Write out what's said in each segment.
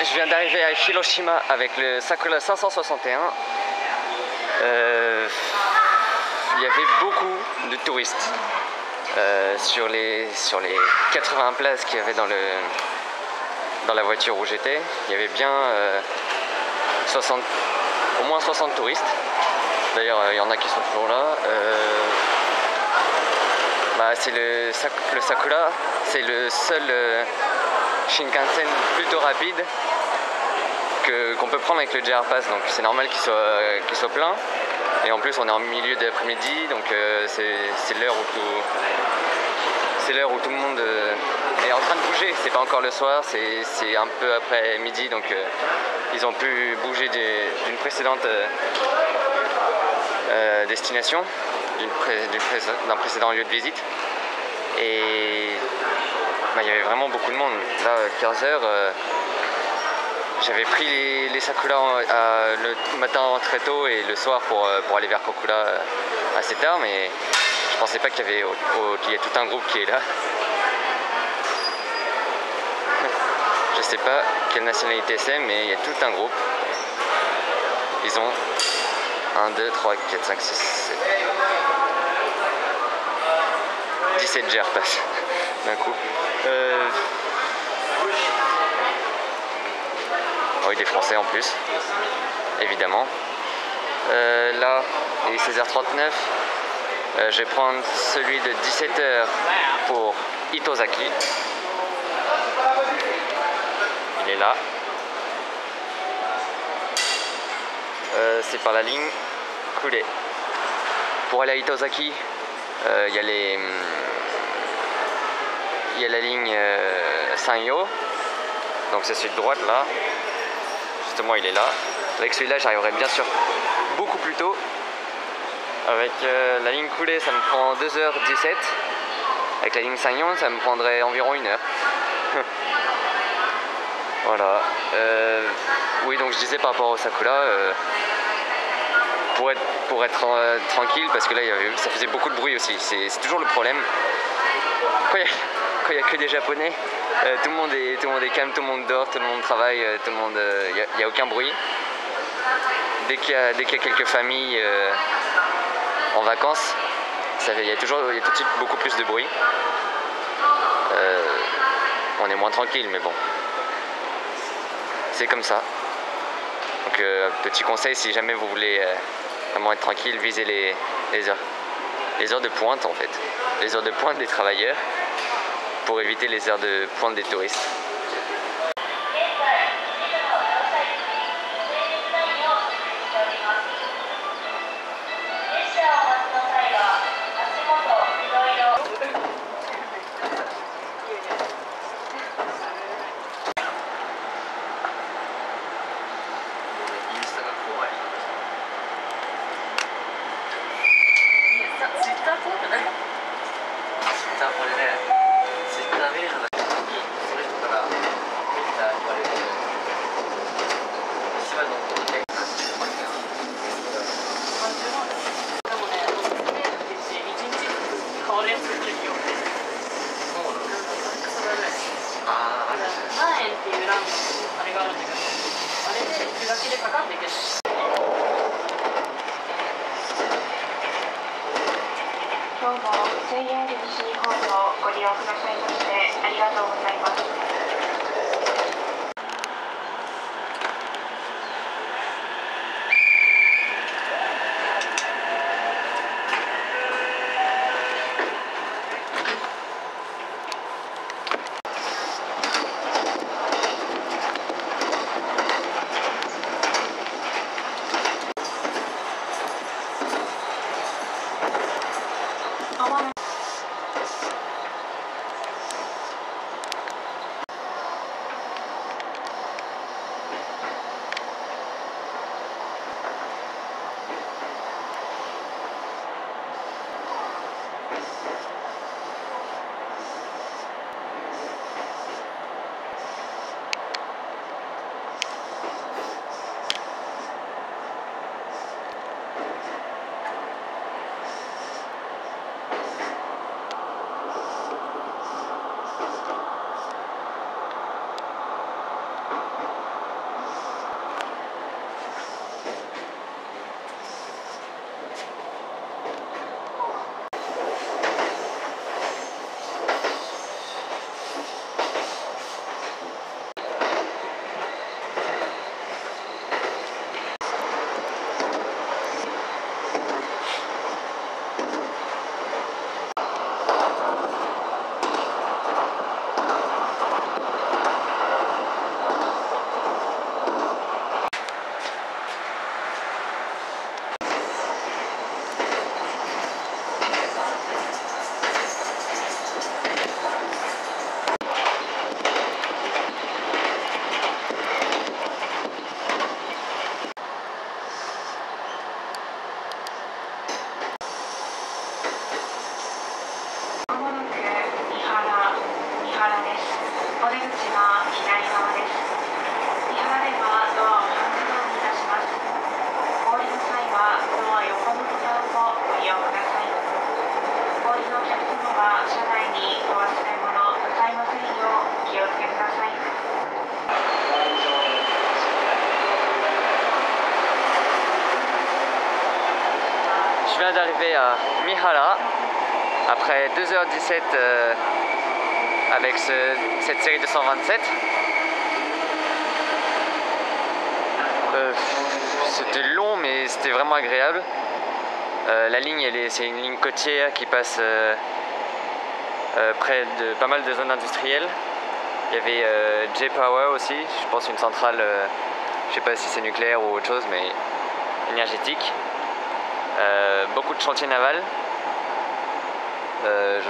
je viens d'arriver à Hiroshima avec le Sakura 561. Il y avait beaucoup de touristes sur les 80 places qu'il y avait dans la voiture où j'étais. Il y avait bien au moins 60 touristes. D'ailleurs, il y en a qui sont toujours là. C'est le Sakura, c'est le seul Shinkansen plutôt rapide qu'on peut prendre avec le JR Pass, donc c'est normal qu'il soit plein. Et en plus on est en milieu d'après-midi, donc c'est l'heure où tout le monde est en train de bouger. C'est pas encore le soir, c'est un peu après midi, donc ils ont pu bouger d'une précédente destination, d'un précédent lieu de visite. Et il y avait vraiment beaucoup de monde. Là, 15 h, j'avais pris les Sakura le matin très tôt et le soir pour aller vers Kokura assez tard, mais je pensais pas qu'il y a tout un groupe qui est là. Je sais pas quelle nationalité c'est, mais il y a tout un groupe. Ils ont 1, 2, 3, 4, 5, 6, 7. 17 GR Pass d'un coup. Oui, des Français en plus, évidemment. Là, il est 16h39. Je vais prendre celui de 17 h pour Itozaki. Il est là. C'est par la ligne Kure. Pour aller à Itozaki, il y a la ligne Sanyo, donc c'est celui de droite là. Justement, il est là. Avec celui-là, j'arriverai bien sûr beaucoup plus tôt. Avec la ligne Kure, ça me prend 2h17. Avec la ligne Sanyo, ça me prendrait environ 1 heure. Voilà. Oui, donc je disais par rapport au Sakura, pour être tranquille, parce que là ça faisait beaucoup de bruit aussi. C'est toujours le problème. Quand il n'y a que des Japonais, tout le monde est calme, tout le monde dort, tout le monde travaille, il n'y a aucun bruit. Dès qu'il y a quelques familles en vacances, il y a tout de suite beaucoup plus de bruit. On est moins tranquille, mais bon, c'est comme ça. Donc petit conseil, si jamais vous voulez vraiment être tranquille, visez les heures de pointe en fait, les heures de pointe des travailleurs, pour éviter les heures de pointe des touristes.今日もJR西日本をご利用くださいましてありがとうございます。viens d'arriver à Mihara après 2h17 avec cette série 227. C'était long mais c'était vraiment agréable. La ligne c'est une ligne côtière qui passe près de pas mal de zones industrielles. Il y avait J-Power aussi, je pense une centrale, je sais pas si c'est nucléaire ou autre chose, mais énergétique. Beaucoup de chantiers navals. Il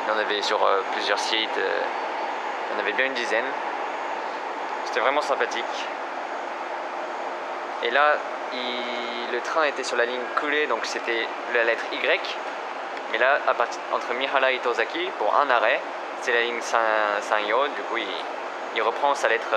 y en avait sur plusieurs sites, il y en avait bien une dizaine. C'était vraiment sympathique. Et là, le train était sur la ligne coulée, donc c'était la lettre Y. Mais là, entre Mihara et Tozaki, pour un arrêt, c'est la ligne Sanyo, du coup il reprend sa lettre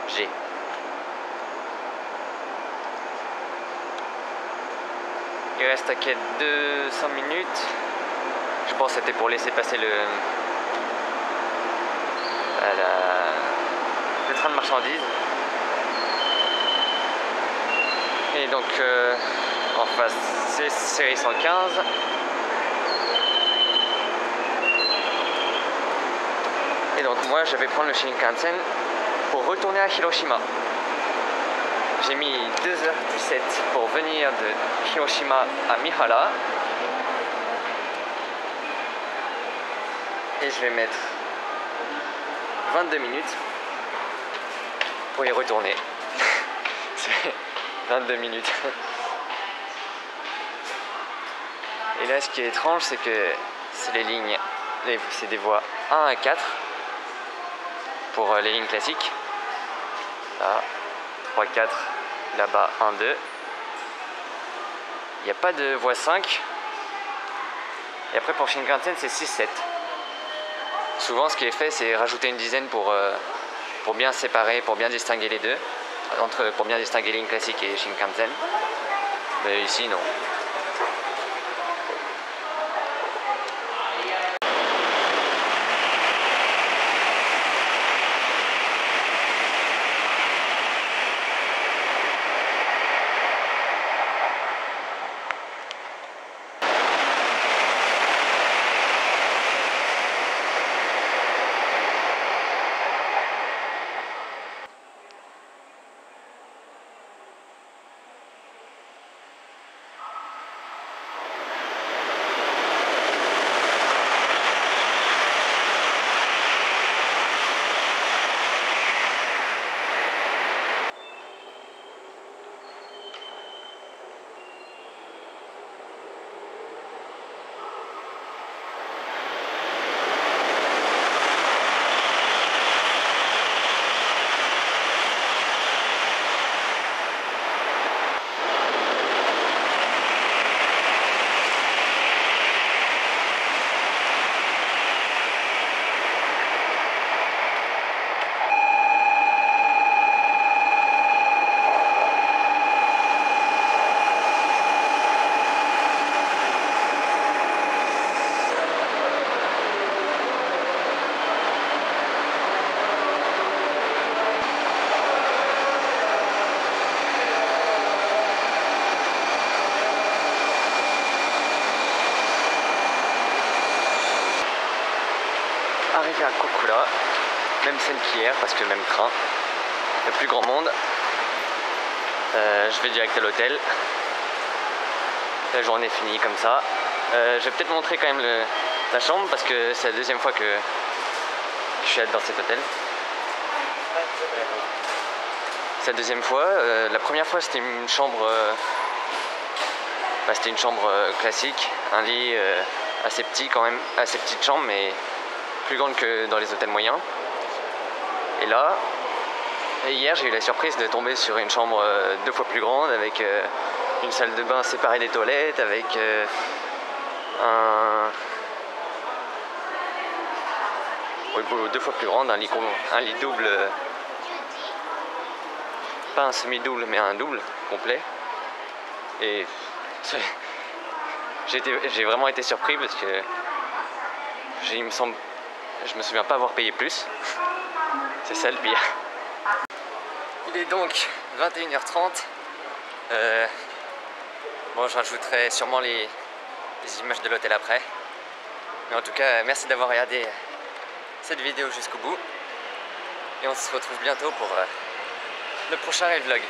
G. Il reste à quai 200 minutes. Je pense que c'était pour laisser passer le train de marchandises. Et donc en face c'est série 115. Et donc moi je vais prendre le Shinkansen pour retourner à Hiroshima. J'ai mis 2h17 pour venir de Hiroshima à Mihara. Et je vais mettre 22 minutes pour y retourner. C'est 22 minutes. Et là ce qui est étrange c'est que c'est les lignes, c'est des voies 1 à 4 pour les lignes classiques. Là, 3, 4, là-bas 1, 2. Il n'y a pas de voie 5. Et après pour Shinkansen c'est 6, 7. Souvent ce qui est fait c'est rajouter une dizaine pour bien séparer, pour bien distinguer les deux, pour bien distinguer ligne classique et Shinkansen. Mais ici non. Arrivé à Kokura, même scène qu'hier parce que même train, le plus grand monde. Je vais direct à l'hôtel. La journée finie comme ça. Je vais peut-être montrer quand même la chambre parce que c'est la deuxième fois que je suis dans cet hôtel. C'est la deuxième fois. La première fois c'était une chambre, classique, un lit assez petit quand même, assez petite chambre mais plus grande que dans les hôtels moyens. Et là, hier j'ai eu la surprise de tomber sur une chambre 2 fois plus grande avec une salle de bain séparée des toilettes, avec oui, 2 fois plus grande, un lit double, pas un semi-double mais un double complet. Et j'ai vraiment été surpris parce que je me souviens pas avoir payé plus. C'est ça le pire. Il est donc 21h30. Bon, je rajouterai sûrement les images de l'hôtel après. Mais en tout cas, merci d'avoir regardé cette vidéo jusqu'au bout. Et on se retrouve bientôt pour le prochain rail vlog.